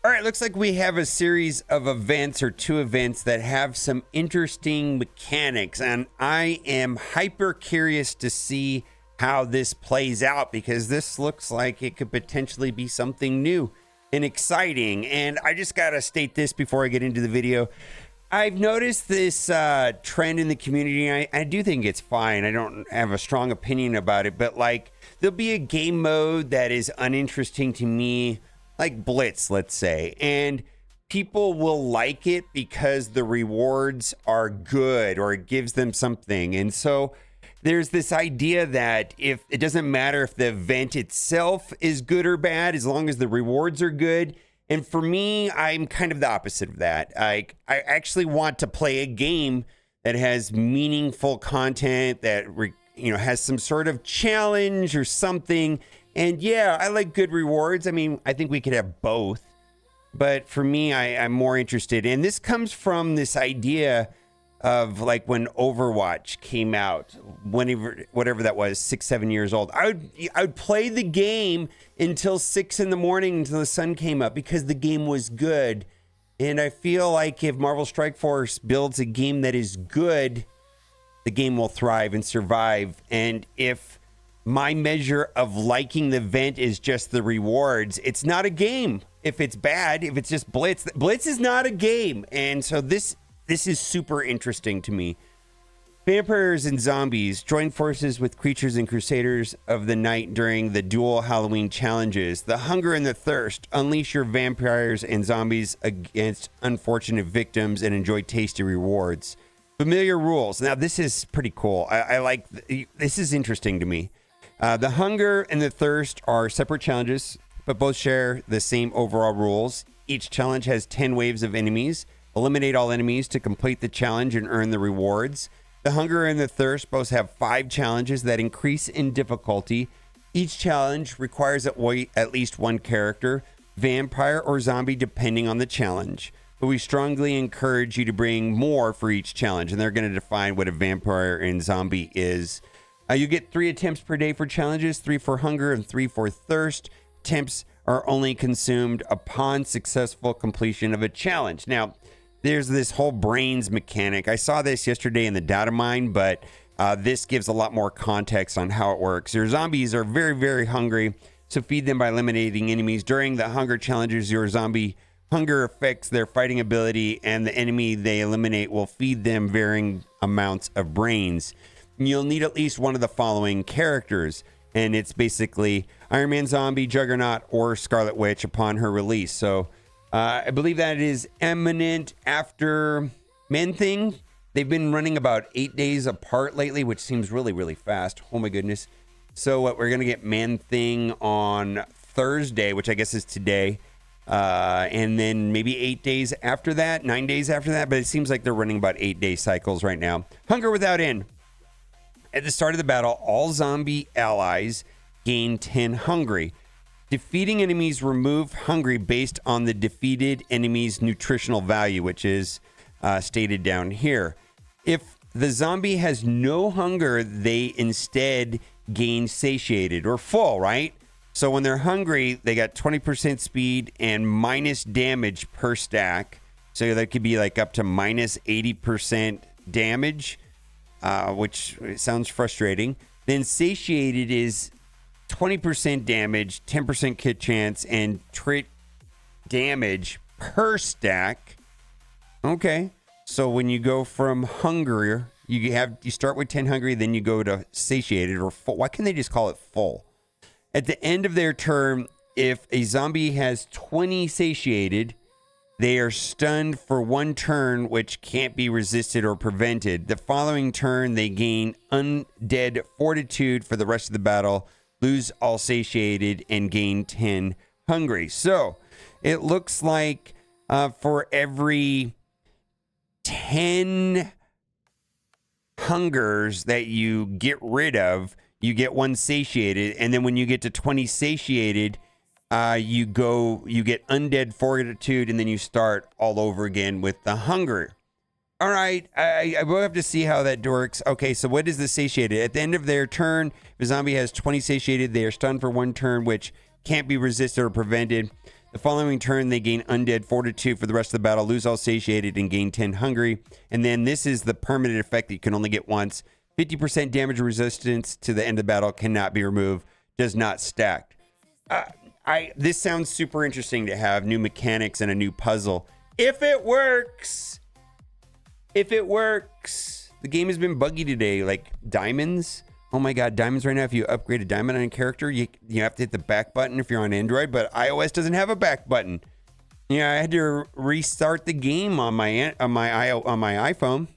All right, looks like we have a series of events or two events that have some interesting mechanics, and I am hyper curious to see how this plays out because this looks like it could potentially be something new and exciting. And I just got to state this before I get into the video. I've noticed this trend in the community. I do think it's fine. I don't have a strong opinion about it, but like there'll be a game mode that is uninteresting to me, like Blitz, let's say, and people will like it because the rewards are good or it gives them something. And so there's this idea that if it doesn't matter if the event itself is good or bad, as long as the rewards are good. And for me, I'm kind of the opposite of that. I actually want to play a game that has meaningful content that has some sort of challenge or something. And yeah, I like good rewards. I mean, I think we could have both. But for me, I'm more interested. And this comes from this idea of like when Overwatch came out, whatever that was, 6-7 years old. I would play the game until 6 in the morning until the sun came up because the game was good. And I feel like if Marvel Strike Force builds a game that is good, the game will thrive and survive. And if my measure of liking the event is just the rewards, it's not a game. If it's bad, if it's just Blitz is not a game. And so this is super interesting to me. Vampires and zombies join forces with creatures and crusaders of the night during the dual Halloween challenges. The hunger and the thirst. Unleash your vampires and zombies against unfortunate victims and enjoy tasty rewards. Familiar rules. Now, this is pretty cool. I like this is interesting to me. The hunger and the thirst are separate challenges, but both share the same overall rules. Each challenge has 10 waves of enemies. Eliminate all enemies to complete the challenge and earn the rewards. The hunger and the thirst both have 5 challenges that increase in difficulty. Each challenge requires at least one character, vampire or zombie, depending on the challenge. But we strongly encourage you to bring more for each challenge, and they're going to define what a vampire and zombie is. You get 3 attempts per day for challenges, 3 for hunger and 3 for thirst. Attempts are only consumed upon successful completion of a challenge. Now, there's this whole brains mechanic. I saw this yesterday in the data mine, but this gives a lot more context on how it works. Your zombies are very, very hungry, so feed them by eliminating enemies. During the hunger challenges, your zombie hunger affects their fighting ability, and the enemy they eliminate will feed them varying amounts of brains. You'll need at least one of the following characters, and it's basically Iron Man Zombie, Juggernaut, or Scarlet Witch upon her release. So I believe that is imminent after Man-Thing. They've been running about 8 days apart lately, which seems really, really fast. Oh my goodness. So we're going to get Man-Thing on Thursday, which I guess is today. And then maybe 8 days after that, 9 days after that. But it seems like they're running about 8-day cycles right now. Hunger Without End. At the start of the battle, all zombie allies gain 10 hungry. Defeating enemies remove hungry based on the defeated enemy's nutritional value, which is stated down here. If the zombie has no hunger, they instead gain satiated or full, right? So when they're hungry, they got 20% speed and minus damage per stack. So that could be like up to minus 80% damage. Which sounds frustrating. Then satiated is 20% damage, 10% kit chance, and trait damage per stack. Okay, so when you go from hungry, you start with 10 hungry, then you go to satiated or full. Why can't they just call it full? At the end of their turn, if a zombie has 20 satiated, they are stunned for 1 turn, which can't be resisted or prevented. The following turn, they gain undead fortitude for the rest of the battle, lose all satiated, and gain 10 hungry. So it looks like for every 10 hungers that you get rid of, you get 1 satiated. And then when you get to 20 satiated, you get undead fortitude, and then you start all over again with the hunger. All right, I will have to see how that works. Okay, so what is the satiated? At the end of their turn, if a zombie has 20 satiated, they are stunned for 1 turn, which can't be resisted or prevented. The following turn, they gain undead fortitude for the rest of the battle, lose all satiated, and gain 10 hungry. And then this is the permanent effect that you can only get once. 50% damage resistance to the end of the battle, cannot be removed, does not stack. This sounds super interesting to have new mechanics and a new puzzle. If it works. The game has been buggy today, like diamonds. Oh my God, diamonds right now. If you upgrade a diamond on a character, you have to hit the back button if you're on Android, but iOS doesn't have a back button. Yeah, I had to restart the game on my iPhone.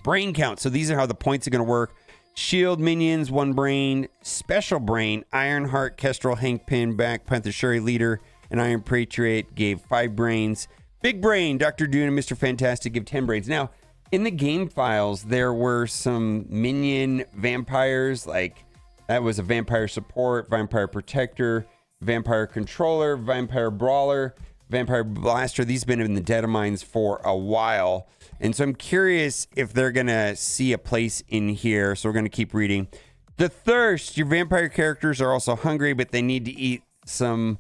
Brain count. So these are how the points are going to work. Shield minions, 1 brain. Special brain, Ironheart, Kestrel, Hank Pym, Black Panther, Shuri, Leader, and Iron Patriot gave 5 brains. Big brain, Dr. Doom and Mr. Fantastic give 10 brains. Now, in the game files, there were some minion vampires, like that was a vampire support, vampire protector, vampire controller, vampire brawler, vampire blaster. These have been in the data mines for a while. And so I'm curious if they're going to see a place in here. So we're going to keep reading. The thirst. Your vampire characters are also hungry, but they need to eat some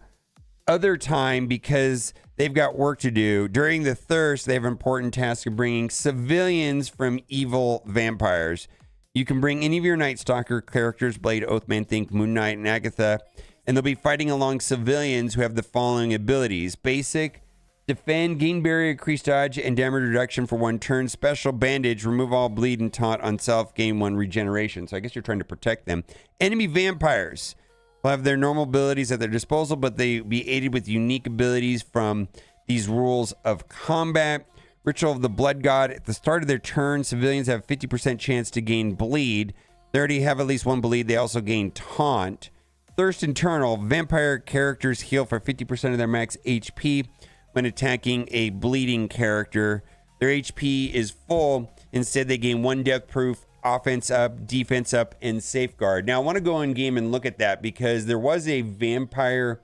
other time because they've got work to do. During the thirst, they have an important task of bringing civilians from evil vampires. You can bring any of your Night Stalker characters, Blade, Oathman, Think, Moon Knight, and Agatha, and they'll be fighting along civilians who have the following abilities. Basic, defend, gain barrier, increase dodge, and damage reduction for 1 turn. Special, bandage, remove all bleed and taunt on self, gain 1 regeneration. So I guess you're trying to protect them. Enemy vampires will have their normal abilities at their disposal, but they be aided with unique abilities from these rules of combat. Ritual of the Blood God. At the start of their turn, civilians have 50% chance to gain bleed. They already have at least 1 bleed. They also gain taunt. Thirst Internal. Vampire characters heal for 50% of their max HP when attacking a bleeding character. Their HP is full. Instead, they gain 1 death proof, offense up, defense up, and safeguard. Now, I want to go in game and look at that because there was a vampire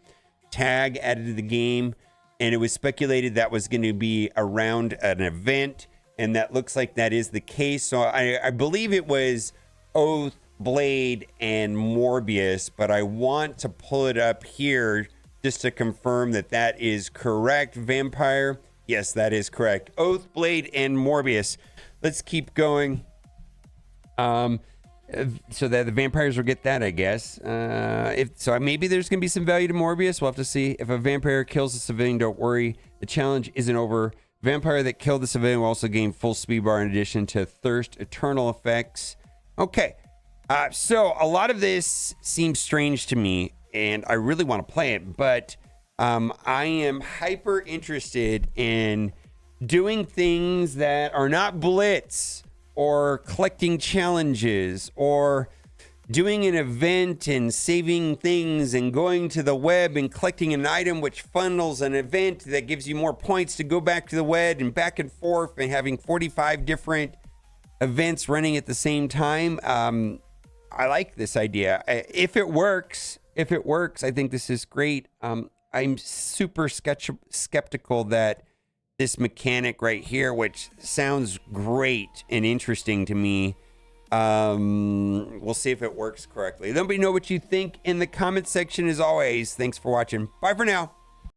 tag added to the game, and it was speculated that was going to be around an event, and that looks like that is the case. So I believe it was Oath, Blade, and Morbius, but I want to pull it up here just to confirm that that is correct. Vampire, yes, that is correct. Oath, Blade, and Morbius. Let's keep going. So that the vampires will get that, I guess. Maybe there's gonna be some value to Morbius. We'll have to see. If a vampire kills a civilian, don't worry, the challenge isn't over. Vampire that killed the civilian will also gain full speed bar in addition to thirst eternal effects. Okay, so a lot of this seems strange to me, and I really want to play it, but I am hyper interested in doing things that are not Blitz, or collecting challenges, or doing an event and saving things and going to the web and collecting an item which funnels an event that gives you more points to go back to the web and back and forth and having 45 different events running at the same time. I like this idea. If it works, I think this is great. I'm super skeptical that this mechanic right here, which sounds great and interesting to me, we'll see if it works correctly. Let me know what you think in the comment section. As always, thanks for watching. Bye for now.